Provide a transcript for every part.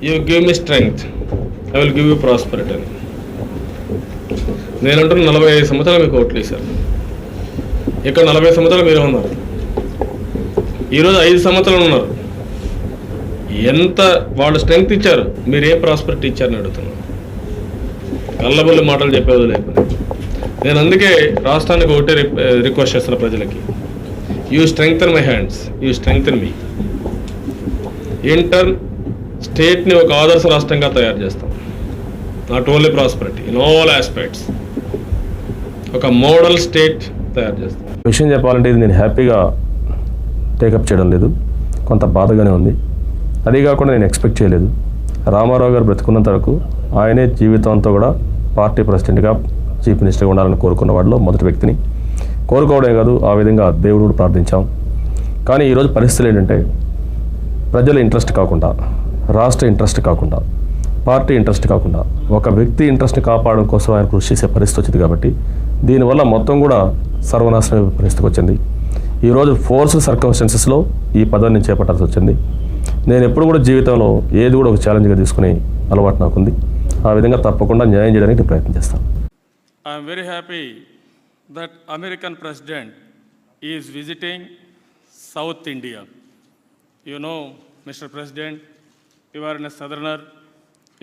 You give me strength, I will give you prosperity అని. నేనంటున్న 45 సంవత్సరాలు మీకు ఓట్లు వేశారు. ఇక్కడ 40 సంవత్సరాలు మీరే ఉన్నారు. ఈరోజు 5 సంవత్సరాలు ఉన్నారు. ఎంత వాళ్ళు స్ట్రెంగ్త్ ఇచ్చారు, మీరేం ప్రాస్పరిటీ ఇచ్చారని అడుగుతున్నాను. కళ్ళబొల్లి మాటలు చెప్పేది లేకపోతే నేను అందుకే రాష్ట్రానికి ఒకటే రిక్వెస్ట్ చేస్తున్న ప్రజలకి, you strengthen my hands, you strengthen me. In turn స్టేట్ని ఒక ఆదర్శ రాష్ట్రంగా తయారు చేస్తాం. Not only prosperity, in all aspects ఒక మోడల్ స్టేట్ తయారు చేస్తాం. విషయం చెప్పాలంటే ఇది నేను హ్యాపీగా టేకప్ చేయడం లేదు, కొంత బాధగానే ఉంది. అదే కాకుండా నేను ఎక్స్పెక్ట్ చేయలేదు. రామారావు గారు బ్రతుకున్నంత వరకు ఆయనే జీవితంతో కూడా పార్టీ ప్రెసిడెంట్గా చీఫ్ మినిస్టర్గా ఉండాలని కోరుకున్న వాడిలో మొదటి వ్యక్తిని. కోరుకోవడమే కాదు, ఆ విధంగా దేవుడు ప్రార్థించాం. కానీ ఈరోజు పరిస్థితులు ఏంటంటే ప్రజల ఇంట్రెస్ట్ కాకుండా, రాష్ట్ర ఇంట్రెస్ట్ కాకుండా, పార్టీ ఇంట్రెస్ట్ కాకుండా ఒక వ్యక్తి ఇంట్రెస్ట్ని కాపాడడం కోసం ఆయన కృషి చేసే పరిస్థితి వచ్చింది. కాబట్టి దీనివల్ల మొత్తం కూడా సర్వనాశనం పరిస్థితికి వచ్చింది. ఈరోజు ఫోర్స్డ్ సర్కమ్స్టాన్సెస్లో ఈ పదవిని నేను చేపట్టాల్సి వచ్చింది. నేను ఎప్పుడు కూడా జీవితంలో ఏది కూడా ఒక ఛాలెంజ్గా తీసుకునే అలవాటు నాకుంది. ఆ విధంగా తప్పకుండా న్యాయం చేయడానికి ప్రయత్నం చేస్తాను. I'm very happy that American president is visiting South India. You know mister president, you are in a southerner,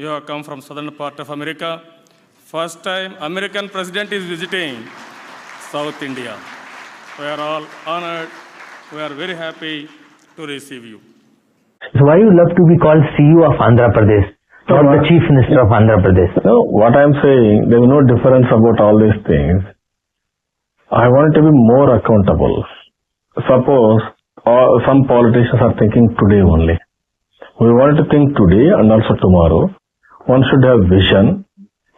you have come from southern part of America. First time American president is visiting South India. We are all honored. We are very happy to receive you. So why you love to be called CEO of Andhra Pradesh, not the Chief Minister of Andhra Pradesh? No, what I am saying, there is no difference about all these things. I want to be more accountable. Suppose some politicians are thinking today only. We want to think today and also tomorrow. One should have vision.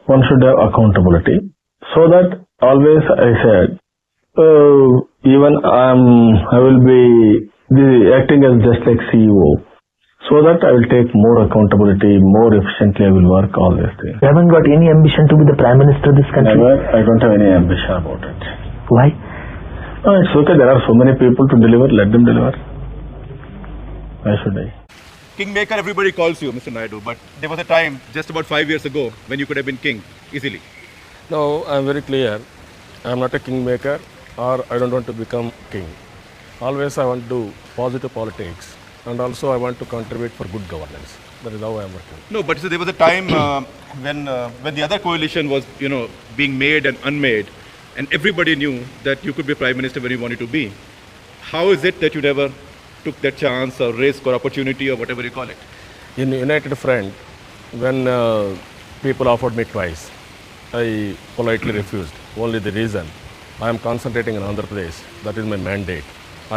One should have accountability. So that always I said, even I will be acting as just like CEO, so that I will take more accountability, more efficiently I will work all these things. You haven't got any ambition to be the Prime Minister of this country? Never, I don't have any ambition about it. Why? No, it's okay, there are so many people to deliver, let them deliver. Why should I? Kingmaker, everybody calls you, Mr. Naidu, but there was a time just about 5 years ago when you could have been king easily. No, I am very clear. I am not a kingmaker, or I don't want to become king. Always I want to do positive politics, and also I want to contribute for good governance. That is how I am working. No, but there was a time when the other coalition was, being made and unmade, and everybody knew that you could be Prime Minister when you wanted to be. How is it that you never took that chance or risk or opportunity or whatever you call it? In United Front, when people offered me twice, I politely refused. Only the reason, I am concentrating in Andhra Pradesh. That is my mandate.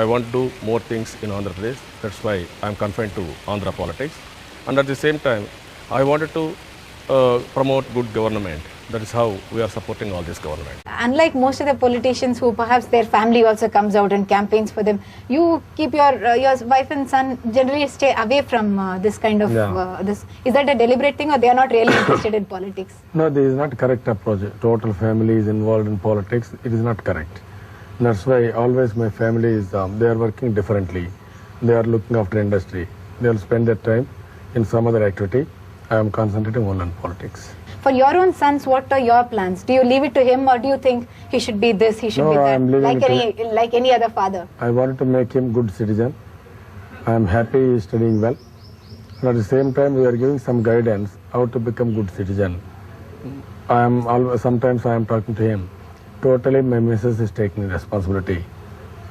I want to do more things in Andhra Pradesh. That's why I am confined to Andhra politics. And at the same time, I wanted to promote good government. That is how we are supporting all this government. Unlike most of the politicians who perhaps their family also comes out and campaigns for them, you keep your wife and son generally stay away from this kind of this. Is that a deliberate thing, or they are not really interested in politics? No, this is not correct approach. Total family is involved in politics. It is not correct. That's why always my family is, they are working differently. They are looking after industry. They will spend their time in some other activity. I am concentrating only on politics. For your own sons, what are your plans? Do you leave it to him, or do you think he should be this, he should be I that, am leaving like any other father? I wanted to make him good citizen. I am happy he is studying well. And at the same time, we are giving some guidance how to become good citizen. Sometimes I am talking to him. Totally, my missus is taking responsibility.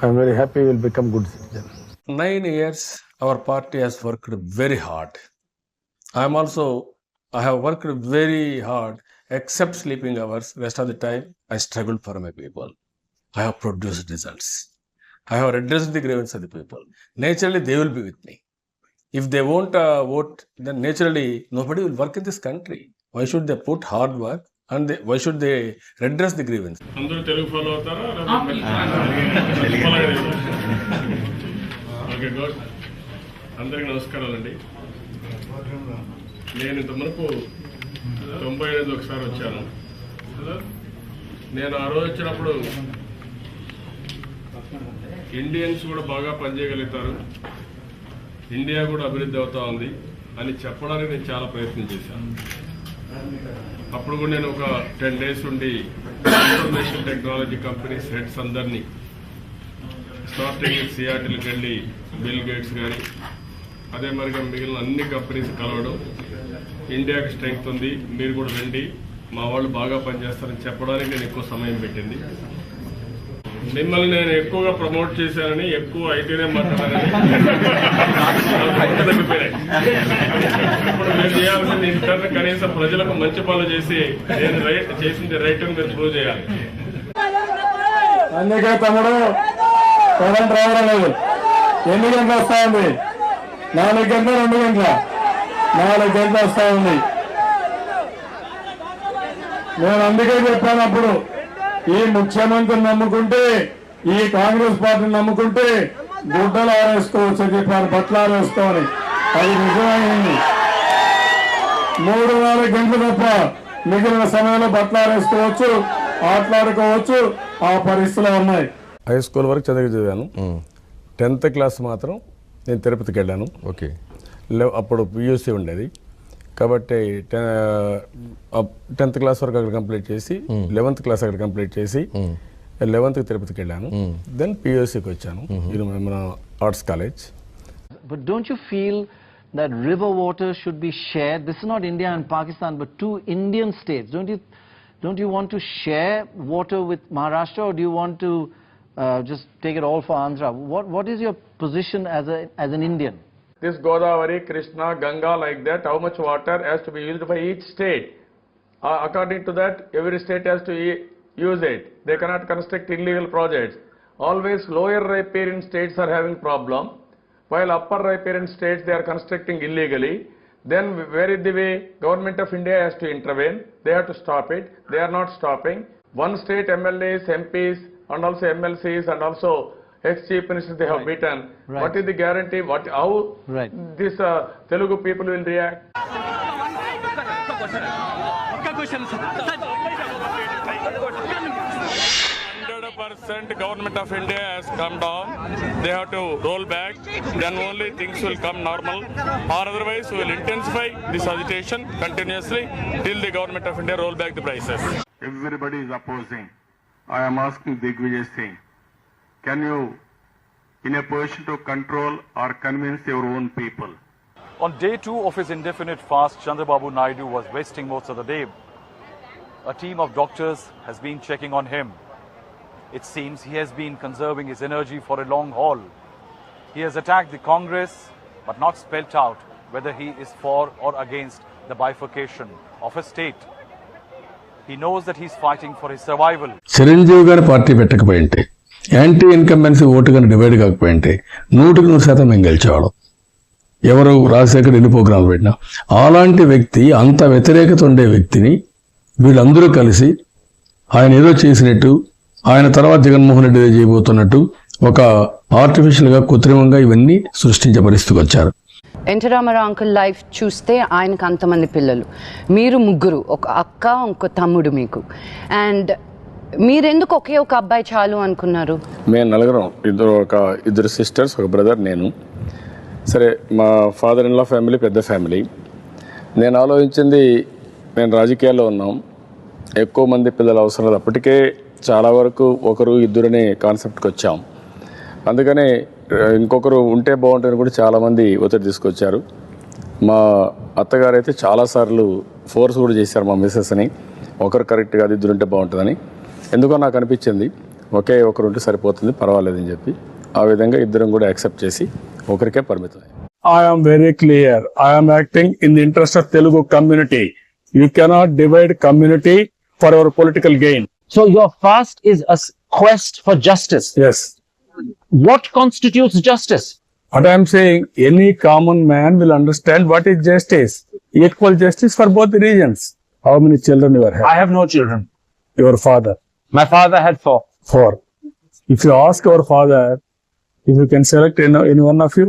I am very happy he will become good citizen. 9 years, our party has worked very hard. I have worked very hard, except sleeping hours. Rest of the time, I struggled for my people. I have produced results. I have addressed the grievances of the people. Naturally, they will be with me. If they won't vote, then naturally, nobody will work in this country. Why should they put hard work? And why should they redress the grievance? అందరూ Telugu follow అవుతారా? Okay, good. అందరికీ నమస్కారాలండి. నేను ఇంత మునుపు 95 ఒకసారి వచ్చాను. నేను ఆ రోజు వచ్చినప్పుడు ఇండియన్స్ కూడా బాగా పనిచేయగలుగుతారు, ఇండియా కూడా అభివృద్ధి అవుతా ఉంది, అని చెప్పడానికి నేను చాలా ప్రయత్నం చేశాను. అప్పుడు కూడా నేను ఒక 10 days ఉండి ఇన్ఫర్మేషన్ టెక్నాలజీ కంపెనీస్ హెడ్స్ అందరినీ స్టార్టింగ్ సియాటిల్కి వెళ్ళి బిల్ గేట్స్ కానీ అదే మరిగా మిగిలిన అన్ని కంపెనీస్ కలవడం, ఇండియాకి స్ట్రెంగ్త్ ఉంది, మీరు కూడా రండి, మా వాళ్ళు బాగా పనిచేస్తారని చెప్పడానికి నేను ఎక్కువ సమయం పెట్టింది. మిమ్మల్ని నేను ఎక్కువగా ప్రమోట్ చేశానని, ఎక్కువ ఐటీనే మాట్లాడానని తగ్గిపోయాయి. ఇప్పుడు మీరు చేయాల్సింది ఇంటర్ కనీసం ప్రజలకు మంచి పనులు చేసి నేను చేసింది రైట్ అని మీరు ప్రూవ్ చేయాలి. అందుకే తమ్ముడు కరెంట్ రావడం లేదు. ఎన్ని గంటలు వస్తా ఉంది? 4 గంటల 2 గంటల 4 గంటలు వస్తా ఉంది. నేను అందుకే చెప్పాను అప్పుడు, ఈ ముఖ్యమంత్రిని నమ్ముకుంటే, ఈ కాంగ్రెస్ పార్టీని నమ్ముకుంటే గుడ్డలు ఆరేసుకోవచ్చు అని చెప్పాను, బట్టలు ఆరేసుకోమని. అది నిజమైంది. 3-4 గంటలు తప్ప మిగిలిన సమయంలో బట్టలు ఆరేసుకోవచ్చు, ఆటలాడుకోవచ్చు. ఆ పరిస్థితులు ఉన్నాయి. హై స్కూల్ వరకు చదివాను. 10th క్లాస్ మాత్రం నేను తిరుపతికి వెళ్ళాను. ఓకే. అప్పుడు పియూసీ ఉండేది కాబట్టి 10th క్లాస్ వరకు అక్కడ కంప్లీట్ చేసి 11th క్లాస్ అక్కడ కంప్లీట్ చేసి 11th తిరుపతికి వెళ్ళాను. దెన్ పియూసీకి వచ్చాను, మన arts college. But don't you feel that river water should be shared? This is not India and Pakistan, but 2 Indian states. Don't you want to share water with Maharashtra, or do you want to just take it all for Andhra? What is your position as an Indian? This Godavari, Krishna, Ganga, like that, how much water has to be used by each state? According to that, every state has to use it. They cannot construct illegal projects. Always lower riparian states are having problem, while upper riparian states, they are constructing illegally. Then where is the way? Government of India has to intervene. They have to stop it. They are not stopping. One state MLAs, MPs, and also MLCs, and also ex-chief ministers they have beaten. Right. What is the guarantee? How this Telugu people will react? 100% government of India has come down. They have to roll back. Then only things will come normal. Or otherwise, we will intensify this agitation continuously till the government of India roll back the prices. Everybody is opposing. I am asking Digvijay Singh, can you, in a position to control or convince your own people? On day 2 of his indefinite fast, Chandrababu Naidu was wasting most of the day. A team of doctors has been checking on him. It seems he has been conserving his energy for a long haul. He has attacked the Congress, but not spelt out whether he is for or against the bifurcation of a state. He knows that he is fighting for his survival. Chiranjeevi గారి party పెట్టకపోయింటే, anti incumbency vote కానీ divide కాకపోయింటే 100% మేము గెలిచేవాడు. ఎవరు రాజశేఖర్ ఎన్ని ప్రోగ్రాంలు పెట్టినా, అలాంటి వ్యక్తి, అంత వ్యతిరేకత ఉండే వ్యక్తిని వీళ్ళందరూ కలిసి ఆయన ఏదో చేసినట్టు, ఆయన తర్వాత జగన్మోహన్ రెడ్డి చేయబోతున్నట్టు ఒక ఆర్టిఫిషియల్గా, కృత్రిమంగా ఇవన్నీ సృష్టించే పరిస్థితికి వచ్చారు. ఎన్టీ రామారావు అంకుల్ లైఫ్ చూస్తే ఆయనకు అంతమంది పిల్లలు, మీరు ముగ్గురు, ఒక అక్క, ఇంకో తమ్ముడు మీకు. అండ్ మీరెందుకు ఒకే ఒక అబ్బాయి చాలు అనుకున్నారు? మేము నలుగురం, ఇద్దరు సిస్టర్స్, ఒక బ్రదర్, నేను. సరే, మా ఫాదర్ ఇన్ లా ఫ్యామిలీ పెద్ద ఫ్యామిలీ. నేను ఆలోచించింది, నేను రాజకీయాల్లో ఉన్నాం, ఎక్కువ మంది పిల్లలు అవసరం లేదు. అప్పటికే చాలా వరకు 1-2 అనే కాన్సెప్ట్కి వచ్చాం. అందుకనే ఇంకొకరు ఉంటే బాగుంటుందని కూడా చాలామంది ఒత్తిడి తీసుకొచ్చారు. మా అత్తగారు అయితే చాలాసార్లు ఫోర్స్ కూడా చేశారు మా మిస్సెస్ని, ఒకరు కరెక్ట్గా అది 2 ఉంటే బాగుంటుందని. ఎందుకో నాకు అనిపించింది, ఒకే ఒకరు ఉంటే సరిపోతుంది, పర్వాలేదని చెప్పి ఆ విధంగా ఇద్దరం కూడా యాక్సెప్ట్ చేసి ఒకరికే పరిమితం. I am very clear. I am acting in the interest of Telugu community. You cannot divide community for our political gain. So your fast is a quest for justice. Yes. What constitutes justice? What I am saying, any common man will understand what is justice. Equal justice for both the regions. How many children you are having? I have no children. Your father? My father had 4. 4. If you ask our father, if you can select any one of you,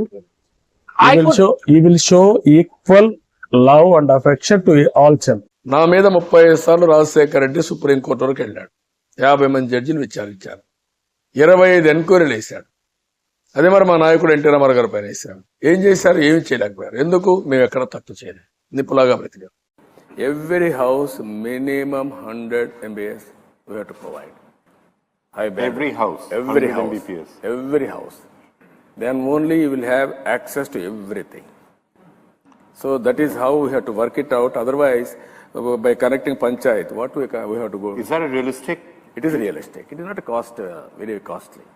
he will show equal love and affection to all children. నా మీద 35 సార్లు Rajasekhar Reddy supreme court వరకు వెళ్ళాడు. 50 మంది జడ్జిని విచారించారు. 25 ఎంక్వైరీలు వేశాడు. అదే మరి మా నాయకుడు ఎన్టీ రామారావు గారి పైన వేసాం. ఏం చేశారు? ఏమి చేయలేకపోయారు. ఎందుకు? మేము ఎక్కడ తప్పు చేయలేదు, నిప్పులాగా బ్రతికాం. Every house minimum 100 MBPS we have to provide. Every house. Every 100 house. Mbps. Every house. Then only you will have access to everything. So that is how we have to work it out. Otherwise, by connecting panchayat, what we have to go. Is that a realistic? It is realistic. It is not a cost, very costly.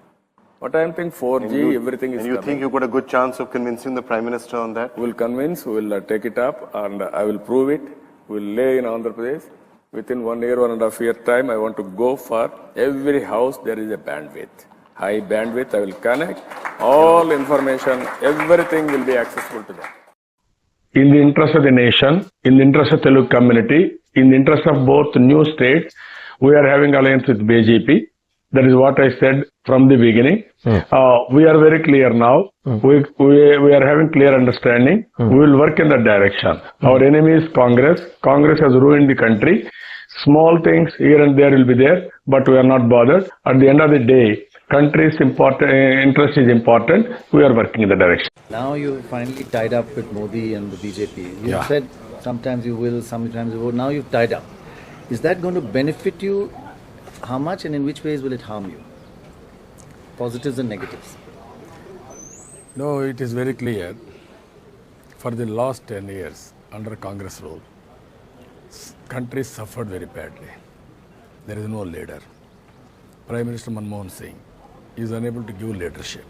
What I am thinking, 4G, everything is And you coming. think you've got a good chance of convincing the Prime Minister on that? We will convince, we will take it up, and I will prove it. We will lay in Andhra Pradesh. Within 1 year, 1.5 year time, I want to go for every house there is a bandwidth. High bandwidth, I will connect. All information, everything will be accessible to them. In the interest of the nation, in the interest of Telugu community, in the interest of both new states, we are having alliance with BJP. That is what I said from the beginning. We are very clear now. We are having clear understanding. We will work in that direction. Our enemy is Congress. Congress has ruined the country. Small things here and there will be there, but we are not bothered. At the end of the day, country's interest is important. We are working in the direction. Now you finally tied up with Modi and the BJP. You said sometimes you will, sometimes you won't. Now you've tied up. Is that going to benefit you? How much and in which ways will it harm you? Positives and negatives. No, it is very clear. For the last 10 years under Congress rule, country suffered very badly. There is no leader. Prime Minister Manmohan Singh is unable to give leadership.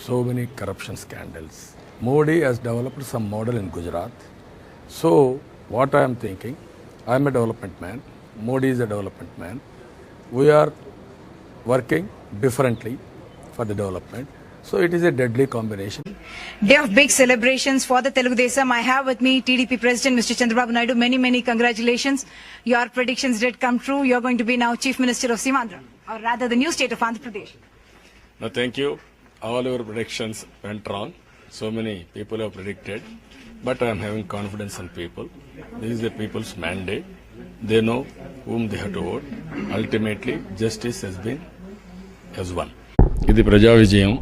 So many corruption scandals. Modi has developed some model in Gujarat. So what I am thinking, I am a development man. Modi is a development man. We are working differently for the development. So it is a deadly combination. Day of big celebrations for the Telugu Desam. I have with me TDP President Mr. Chandrababu Naidu. Many congratulations. Your predictions did come true. You are going to be now Chief Minister of Simandra, or rather the new state of Andhra Pradesh. No, thank you. All your predictions went wrong. So many people have predicted. But I am having confidence in people. This is the people's mandate. They know whom they have to vote. Ultimately, justice has won. ఇది ప్రజా విజయం.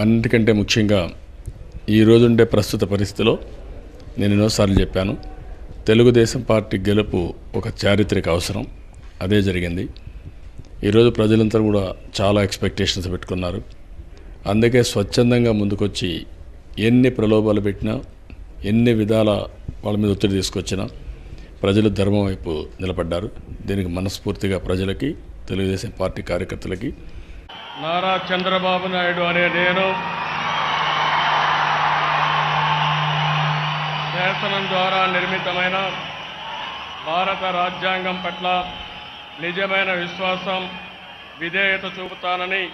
అన్నిటికంటే ముఖ్యంగా ఈ రోజుండే ప్రస్తుత పరిస్థితిలో నేను ఎన్నోసార్లు చెప్పాను, తెలుగుదేశం పార్టీ గెలుపు ఒక చారిత్రక అవసరం. అదే జరిగింది. ఈరోజు ప్రజలంతా కూడా చాలా ఎక్స్పెక్టేషన్స్ పెట్టుకున్నారు. అందుకే స్వచ్ఛందంగా ముందుకొచ్చి ఎన్ని ప్రలోభాలు పెట్టినా, ఎన్ని విధాల వాళ్ళ మీద ఒత్తిడి తీసుకొచ్చినా ప్రజలు ధర్మం వైపు నిలబడ్డారు. దీనికి మనస్ఫూర్తిగా ప్రజలకి, తెలుగుదేశం పార్టీ కార్యకర్తలకి, నారా చంద్రబాబు నాయుడు అనే నేను శాసనం ద్వారా నిర్మితమైన భారత రాజ్యాంగం పట్ల నిజమైన విశ్వాసం, విధేయత చూపుతానని,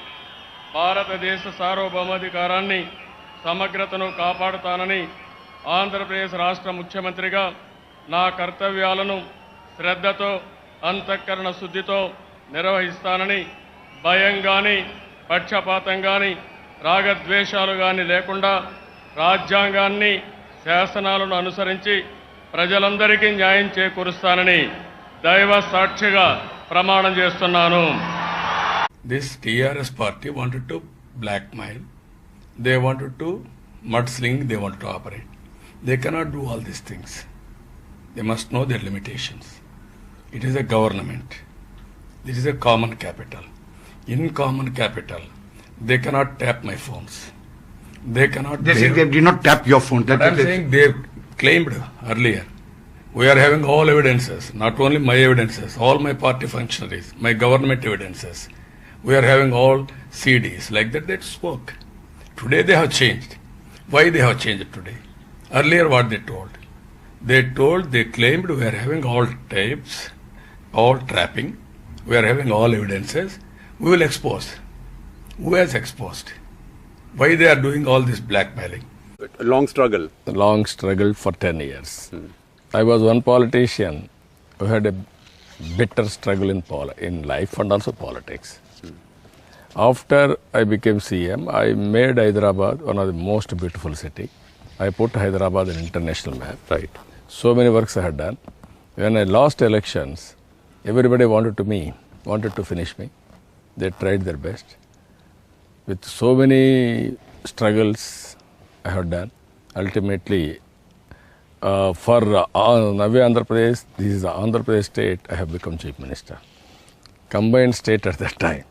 భారతదేశ సార్వభౌమాధికారాన్ని, సమగ్రతను కాపాడుతానని ఆంధ్రప్రదేశ్ రాష్ట్ర ముఖ్యమంత్రిగా నా కర్తవ్యాలను శ్రద్ధతో, అంతఃకరణ శుద్ధితో నిర్వహిస్తానని, భయం కానీ, పక్షపాతం కానీ, రాగద్వేషాలు కానీ లేకుండా రాజ్యాంగాన్ని, శాసనాలను అనుసరించి ప్రజలందరికీ న్యాయం చేకూరుస్తానని దైవ సాక్షిగా ప్రమాణం చేస్తున్నాను. This TRS party wanted to blackmail. They wanted to mudsling. They wanted to operate. They cannot do all these things. They must know their limitations. It is a government. This is a common capital. In common capital, they cannot tap my phones. They cannot. They did not tap your phone. But I'm saying they claimed earlier. We are having all evidences, not only my evidences, all my party functionaries, my government evidences. We are having all CDs like that. That spoke. Today they have changed. Why they have changed today? Earlier what they told? They claimed we are having all tapes, all trapping. We are having all evidences. We will expose. Who has exposed? Why they are doing all this blackmailing? A long struggle. A long struggle for 10 years. I was one politician who had a bitter struggle in life and also politics. After I became CM, I made Hyderabad one of the most beautiful city. I put Hyderabad in international map. Right. So many works I had done. When I lost elections, everybody wanted to finish me. They tried their best. with so many struggles I have done. Ultimately, for Navya Andhra Pradesh, this is the Andhra Pradesh state, I have become Chief Minister. Combined state at that time.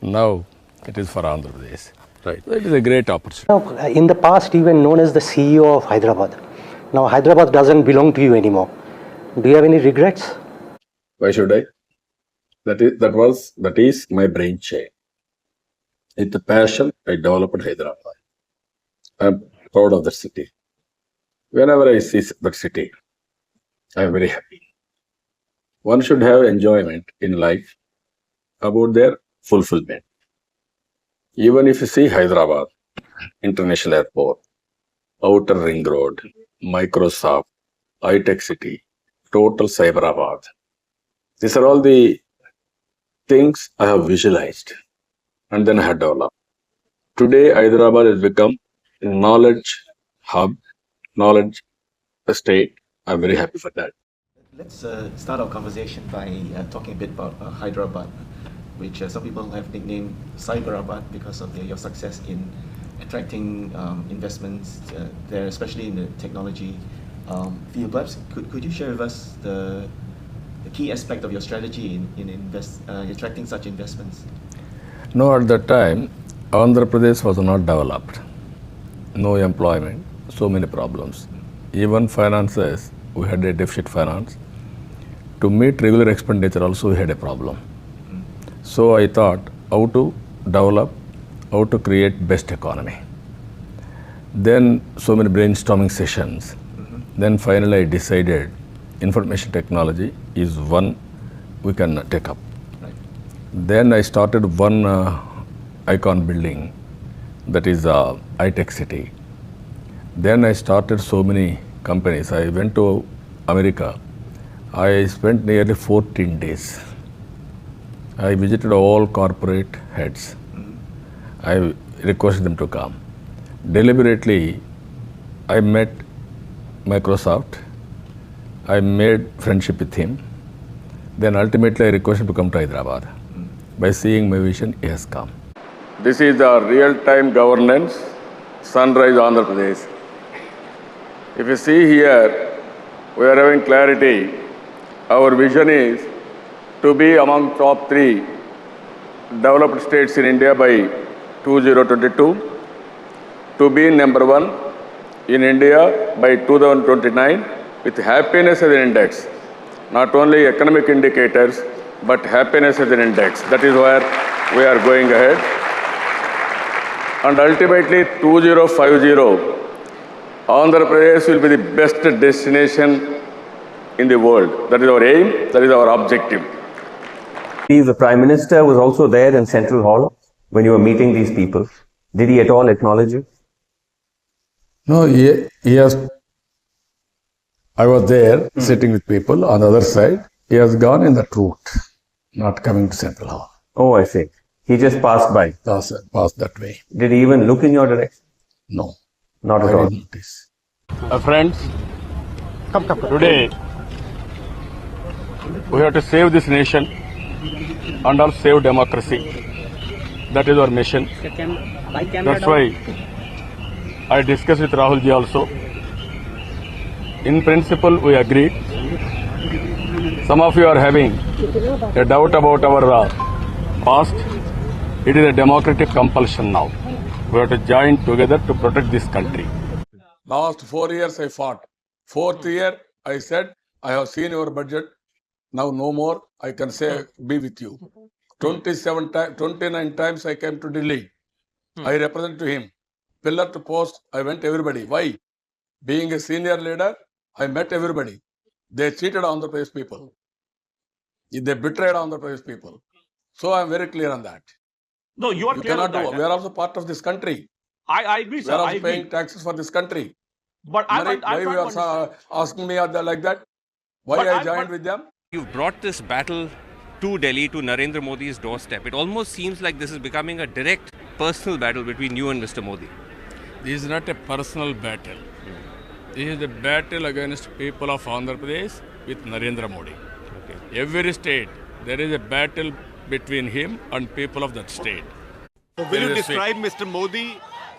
Now it is for Andhra Pradesh. Right. So it is a great opportunity. Now, in the past, even known as the CEO of Hyderabad. Now Hyderabad doesn't belong to you anymore. Do you have any regrets? Why should I? That is my brain chain. With the passion, I developed Hyderabad. I'm proud of the city. Whenever I see that city, I'm very happy. One should have enjoyment in life about their fulfillment. Even if you see Hyderabad, International Airport, Outer Ring Road, Microsoft, high-tech city, total Cyberabad. These are all the things I have visualized and then I have developed. Today, Hyderabad has become a knowledge hub, knowledge state. I'm very happy for that. Let's start our conversation by talking a bit about Hyderabad, which some people have nicknamed Cyberabad because of your success in attracting investments there, especially in the technology field. Perhaps could you share with us the key aspect of your strategy in attracting such investments? No, at that time, Andhra Pradesh was not developed. No employment, so many problems. Even finances, we had a deficit finance. To meet regular expenditure also we had a problem. So I thought how to develop, how to create best economy. Then so many brainstorming sessions. Then finally I decided information technology is one we can take up. Right. Then I started one icon building, that is high-tech city. Then I started so many companies. I went to America. I spent nearly 14 days. I visited all corporate heads. I requested them to come. Deliberately, I met Microsoft. I made friendship with him. Then ultimately I requested him to come to Hyderabad. By seeing my vision, he has come. This is the real-time governance, Sunrise Andhra Pradesh. If you see here, we are having clarity. Our vision is to be among top 3 developed states in India by 2022, to be number 1 in India by 2029 with happiness as an index. Not only economic indicators, but happiness as an index. That is where we are going ahead. And ultimately, 2050, Andhra Pradesh will be the best destination in the world. That is our aim, that is our objective. The Prime Minister was also there in Central Hall when you were meeting these people. Did he at all acknowledge you? No, he has. I was there sitting with people on the other side. He has gone in that route, not coming to Central Hall. Oh, I see. He just passed by. Passed that way. Did he even look in your direction? No. Not at all. Friends, today we have to save this nation and also save democracy. That is our mission. That's why I discussed with Rahul ji also. In principle, we agreed. Some of you are having a doubt about our past. It is a democratic compulsion now. We have to join together to protect this country. Last 4 years I fought. 4th year I said, I have seen your budget. Now no more. I can say, be with you. 29 times I came to Delhi. I represent to him. Pillar to post, I went everybody. Why? Being a senior leader, I met everybody. They cheated on the Pradesh people. They betrayed on the Pradesh people. So I am very clear on that. No, you are clear on that. We are also part of this country. I agree, sir. We are also paying taxes for this country. But why you are asking me like that? Why I joined with them? You've brought this battle to Delhi, to Narendra Modi's doorstep. It almost seems like this is becoming a direct personal battle between you and Mr. Modi. This is not a personal battle. This is a battle against people of Andhra Pradesh with Narendra Modi. Okay. Every state, there is a battle between him and people of that state. So will you Very describe Mr. Modi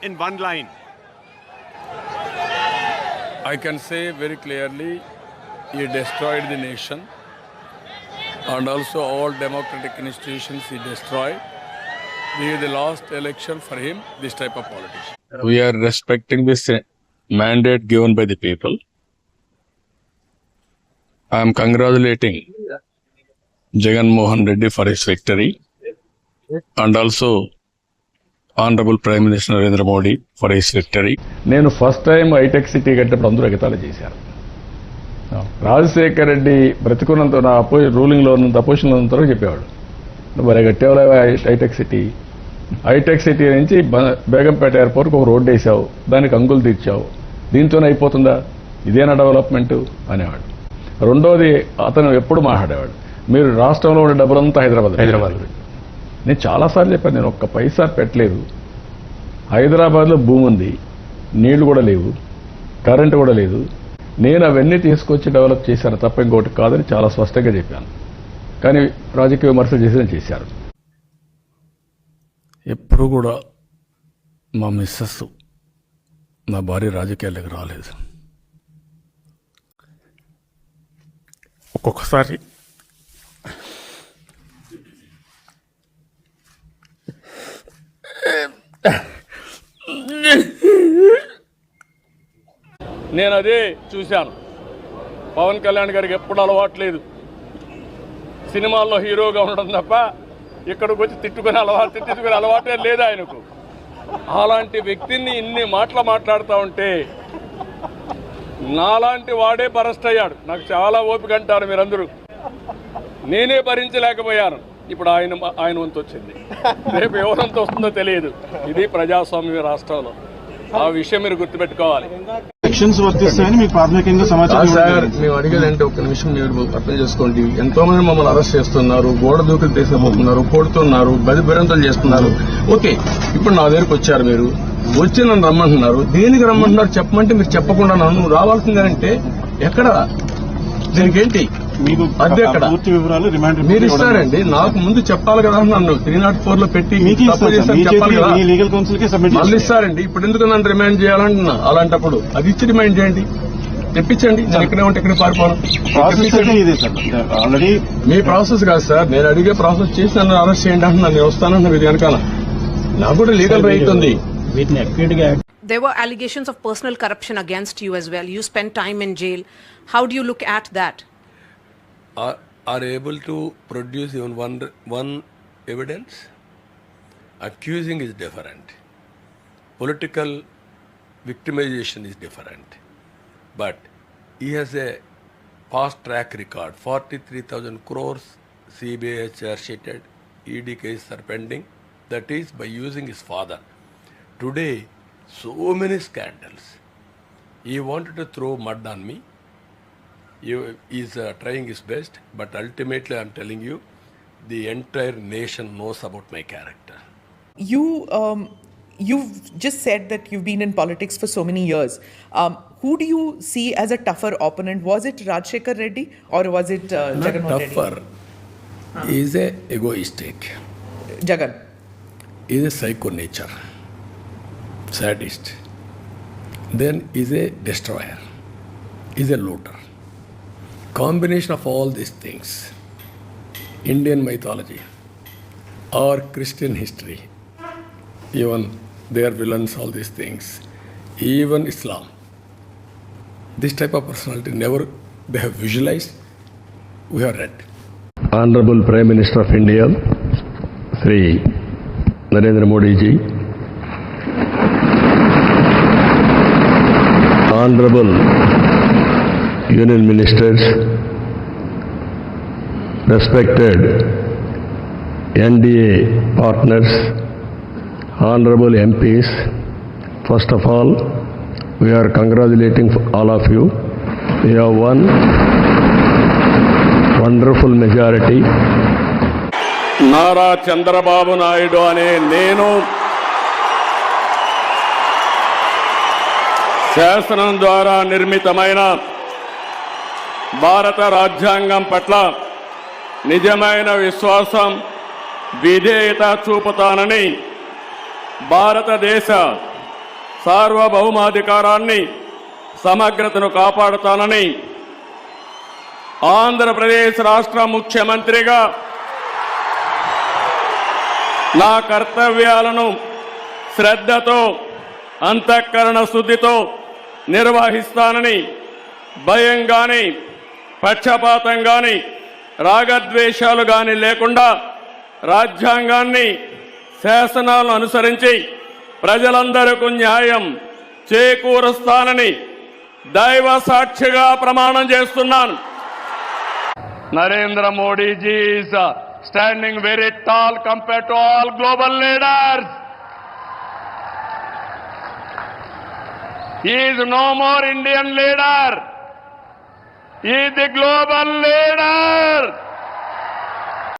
in one line? I can say very clearly, he destroyed the nation and also all democratic institutions he destroyed. This is the last election for him, this type of politician. We are respecting this mandate given by the people. I am congratulating Jagan Mohan Reddy for his victory and also Honorable Prime Minister Narendra Modi for his victory. నేను first time hitech city కట్టినప్పుడు అందరూ ఎగతాళి చేశారు. రాజశేఖర్ రెడ్డి బ్రతికున్నంత నా రూలింగ్లో ఉన్నంత అపోజిషన్లో ఉన్నంత చెప్పేవాడు, నువ్వు మరి కట్టేవాళ్ళ హైటెక్ సిటీ నుంచి బేగంపేట ఎయిర్పోర్ట్కి ఒక రోడ్డు వేసావు, దానికి అంగులు తీర్చావు, దీంతోనే అయిపోతుందా, ఇదేనా డెవలప్మెంట్ అనేవాడు. రెండోది అతను ఎప్పుడు మాట్లాడేవాడు, మీరు రాష్ట్రంలో ఉండే డబ్బులంతా హైదరాబాద్. నేను చాలాసార్లు చెప్పాను, నేను ఒక్క పైసా పెట్టలేదు. హైదరాబాద్లో భూమి ఉంది, నీళ్లు కూడా లేవు, కరెంటు కూడా లేదు, నేను అవన్నీ తీసుకొచ్చి డెవలప్ చేశాను తప్ప ఇంకోటి కాదని చాలా స్పష్టంగా చెప్పాను. కానీ రాజకీయ విమర్శలు చేశారు. ఎప్పుడు కూడా మా మిస్సెస్ నా భార్య రాజకీయాలకు రాలేదు. ఒక్కొక్కసారి నేను అదే చూశాను. పవన్ కళ్యాణ్ గారికి ఎప్పుడు అలవాట్లేదు సినిమాల్లో హీరోగా ఉండడం తప్ప ఇక్కడికి వచ్చి తిట్టుకునే అలవాటే లేదు ఆయనకు. అలాంటి వ్యక్తిని ఇన్ని మాటలు మాట్లాడుతూ ఉంటే నాలాంటి వాడే బరస్ట్ అయ్యాడు. నాకు చాలా ఓపిక అంటారు మీరందరూ, నేనే భరించలేకపోయాను. ఇప్పుడు ఆయన వంతు వచ్చింది, రేపు ఎవరంత వస్తుందో తెలియదు. ఇది ప్రజాస్వామ్య రాష్ట్రంలో, ఆ విషయం మీరు గుర్తుపెట్టుకోవాలి. సార్ మేము అడిగేదంటే ఒక్క నిమిషం మీరు అర్థం చేసుకోండి. ఎంతో మంది మమ్మల్ని అరెస్ట్ చేస్తున్నారు, గోడ దూకులు తీసుకుపోతున్నారు, కొడుతున్నారు, బెదిరింతలు చేస్తున్నారు. ఓకే, ఇప్పుడు నా దగ్గరికి వచ్చారు, మీరు వచ్చి నన్ను రమ్మంటున్నారు. దేనికి రమ్మంటున్నారు చెప్పమంటే మీరు చెప్పకుండా నన్ను రావాల్సిందంటే ఎక్కడ, దీనికి ఏంటి అద్దె ఎక్కడ మీరు ఇస్తారండి? నాకు ముందు చెప్పాలి కదా, నన్ను 304 లో పెట్టి చెప్పాలి కదా, మళ్ళీ ఇస్తారండి. ఇప్పుడు ఎందుకు నన్ను రిమైండ్ చేయాలంటున్నా? అలాంటప్పుడు అది ఇచ్చి రిమైండ్ చేయండి, తెప్పించండి. నేను ఇక్కడే ఉంటే ఇక్కడ పారిపోను. మీ ప్రాసెస్ కాదు సార్, నేను అడిగే ప్రాసెస్ చేసి నన్ను అరెస్ట్ చేయండి అంటున్నాను. నేను వస్తానన్నా ఇది వెనకాల నాకు కూడా లీగల్ రైట్ ఉంది. There were allegations of personal corruption against you as well. You spent time in jail. How do you look at that? Are able to produce even one evidence? Accusing is different. Political victimization is different. But he has a past track record. 43,000 crores CBI has charge sheeted, ED cases are pending. That is by using his father. Today, so many scandals. He wanted to throw mud on me. He is trying his best, but ultimately I'm telling you, the entire nation knows about my character. You've just said that you've been in politics for so many years. Who do you see as a tougher opponent? Was it Rajshekhar Reddy or was it Jagan Mohan Reddy? Tougher. He is a egoistic. Jagan. He is a psycho nature, sadist. Then he is a destroyer. He is a looter. Combination of all these things, Indian mythology or Christian history, even they are villains, all these things, even Islam, this type of personality never they have visualized, we have read. Honorable Prime Minister of India, Sri Narendra Modi ji, Honorable Union Ministers, respected NDA partners, Honorable MPs, first of all, we are congratulating all of you. We have won wonderful majority. Nara Chandrababu Naidu అనే నేను శాసనం ద్వారా నిర్మితమైన భారత రాజ్యాంగం పట్ల నిజమైన విశ్వాసం, విధేయత చూపుతానని భారతదేశ సార్వభౌమాధికారాన్ని సమగ్రతను కాపాడుతానని ఆంధ్రప్రదేశ్ రాష్ట్ర ముఖ్యమంత్రిగా నా కర్తవ్యాలను శ్రద్ధతో అంతఃకరణ శుద్ధితో నిర్వహిస్తానని భయం గాని పక్షపాతం గాని రాగద్వేషాలు గాని లేకుండా రాజ్యాంగాన్ని శాసనాలను అనుసరించి ప్రజలందరికీ న్యాయం చేకూరుస్తానని దైవ సాక్షిగా ప్రమాణం చేస్తున్నాను. Narendra Modi ji is standing very tall compare to all global leaders. He is no more Indian leader. He is the global leader.